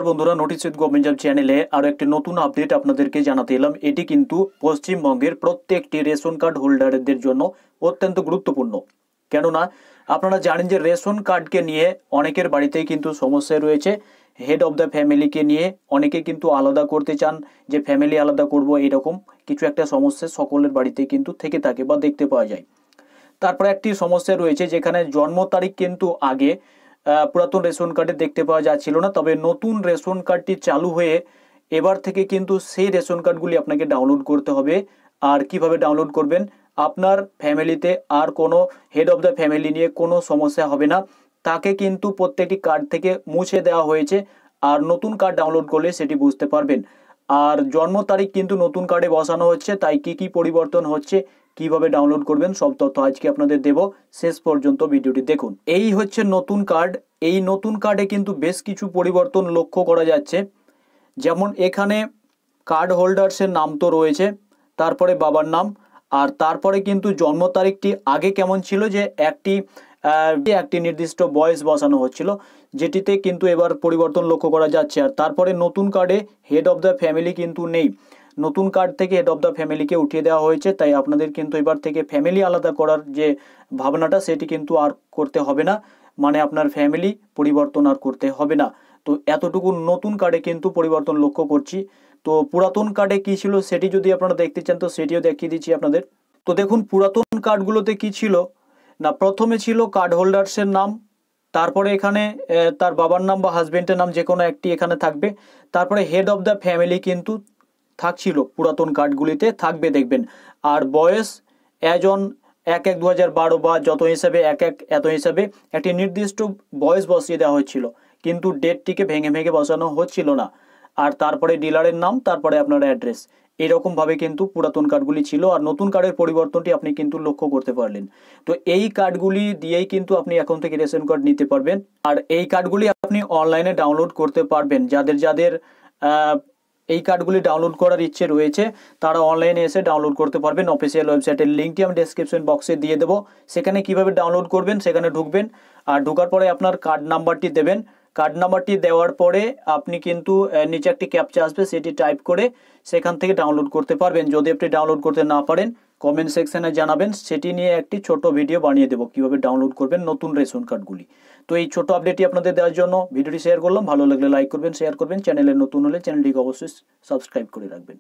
বন্ধুরা, notice with government job চ্যানেলে আরো একটি নতুন আপডেট আপনাদেরকে জানাতে এলাম। এটি কিন্তু পশ্চিমবঙ্গের প্রত্যেকটি রেশন কার্ড হোল্ডারদের জন্য অত্যন্ত গুরুত্বপূর্ণ। কেননা আপনারা জানেন যে রেশন কার্ডকে নিয়ে অনেকের বাড়িতেই কিন্তু সমস্যা রয়েছে। হেড অফ দ্য ফ্যামিলিকে নিয়ে অনেকে কিন্তু আলাদা করতে চান, যে ফ্যামিলি আলাদা করব, এরকম কিছু একটা সমস্যা সকলের বাড়িতেই কিন্তু থেকে থাকে বা দেখতে পাওয়া যায়। তারপরে একটি সমস্যা রয়েছে যেখানে জন্ম তারিখ কিন্তু আগে পুরাতন রেশন কার্ডে দেখতে পাওয়া যাচ্ছিল না, তবে নতুন রেশন কার্ডটি চালু হয়ে এবার থেকে কিন্তু সেই রেশন কার্ডগুলি আপনাকে ডাউনলোড করতে হবে। আর কিভাবে ডাউনলোড করবেন, আপনার ফ্যামিলিতে আর কোনো হেড অফ দ্য ফ্যামিলি নিয়ে কোনো সমস্যা হবে না, তাকে কিন্তু প্রত্যেকটি কার্ড থেকে মুছে দেওয়া হয়েছে। আর নতুন কার্ড ডাউনলোড করলে সেটি বুঝতে পারবেন। আর জন্ম তারিখ কিন্তু নতুন কার্ডে বসানো হচ্ছে, তাই কি কি পরিবর্তন হচ্ছে, কিভাবে ডাউনলোড করবেন, সব তথ্য আজকে আপনাদের দেব। শেষ পর্যন্ত ভিডিওটি দেখুন। এই হচ্ছে নতুন কার্ড। এই নতুন কার্ডে কিন্তু বেশ কিছু পরিবর্তন লক্ষ্য করা যাচ্ছে। যেমন এখানে কার্ড হোল্ডার্সের নাম তো রয়েছে, তারপরে বাবার নাম, আর তারপরে কিন্তু জন্ম তারিখটি আগে কেমন ছিল, যে একটি নির্দিষ্ট বয়স বসানো হচ্ছিল, যেটিতে কিন্তু এবার পরিবর্তন লক্ষ্য করা যাচ্ছে। আর তারপরে নতুন কার্ডে হেড অফ দ্য ফ্যামিলি কিন্তু নেই, নতুন কার্ড থেকে হেড অফ দ্য ফ্যামিলিকে উঠিয়ে দেওয়া হয়েছে। তাই আপনাদের কিন্তু এবার থেকে ফ্যামিলি আলাদা করার যে ভাবনাটা, সেটি কিন্তু আর করতে হবে না, মানে আপনার ফ্যামিলি পরিবর্তন আর করতে হবে না। তো এতটুকু নতুন কার্ডে কিন্তু পরিবর্তন লক্ষ্য করছি। তো পুরাতন কার্ডে কি ছিল সেটি যদি আপনারা দেখতে চান তো সেটিও দেখিয়ে দিচ্ছি আপনাদের। তো দেখুন, পুরাতন কার্ডগুলোতে কি ছিল না, প্রথমে ছিল কার্ড হোল্ডার্সের নাম, তারপরে এখানে তার বাবার নাম বা হাজবেন্ডের নাম যে কোনো একটি এখানে থাকবে, তারপরে হেড অফ দ্য ফ্যামিলি কিন্তু থাকছিল, পুরাতন কার্ডগুলিতে থাকবে দেখবেন। আর বয়স অ্যাজ অন 1/1/2012 বা যত হিসাবে এত হিসাবে একটি নির্দিষ্ট বয়স বসিয়ে দেওয়া হচ্ছিল, কিন্তু ডেটটিকে ভেঙে ভেঙে বসানো হচ্ছিল না। আর তারপরে ডিলারের নাম, তারপরে আপনার অ্যাড্রেস, এরকমভাবে কিন্তু পুরাতন কার্ডগুলি ছিল। আর নতুন কার্ডের পরিবর্তনটি আপনি কিন্তু লক্ষ্য করতে পারলেন। তো এই কার্ডগুলি দিয়েই কিন্তু আপনি এখন থেকে রেশন কার্ড নিতে পারবেন। আর এই কার্ডগুলি আপনি অনলাইনে ডাউনলোড করতে পারবেন। যাদের যাদের এই কার্ডগুলি ডাউনলোড করার ইচ্ছে রয়েছে তারা অনলাইনে এসে ডাউনলোড করতে পারবেন। অফিসিয়াল ওয়েবসাইটের লিঙ্কটি আমি ডেসক্রিপশন বক্সে দিয়ে দেবো, সেখানে কিভাবে ডাউনলোড করবেন সেখানে ঢুকবেন। আর ঢোকার পরে আপনার কার্ড নাম্বারটি দেবেন। কার্ড নাম্বারটি দেওয়ার পরে আপনি কিন্তু নিচে একটি ক্যাপচা আসবে, সেটি টাইপ করে সেখান থেকে ডাউনলোড করতে পারবেন। যদি আপনি ডাউনলোড করতে না পারেন কমেন্ট সেকশনে জানাবেন, সেটি নিয়ে একটি ছোট ভিডিও বানিয়ে দেবো কীভাবে ডাউনলোড করবেন নতুন রেশন কার্ডগুলি। তো এই ছোট আপডেটটি আপনাদের দেওয়ার জন্য ভিডিওটি শেয়ার করলাম। ভালো লাগলে লাইক করবেন, শেয়ার করবেন। চ্যানেলে নতুন হলে চ্যানেলটিকে অবশ্যই সাবস্ক্রাইব করে রাখবেন।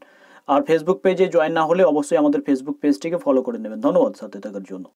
আর ফেসবুক পেজে জয়েন না হলে অবশ্যই আমাদের ফেসবুক পেজটিকে ফলো করে নেবেন। ধন্যবাদ সাথে থাকার জন্য।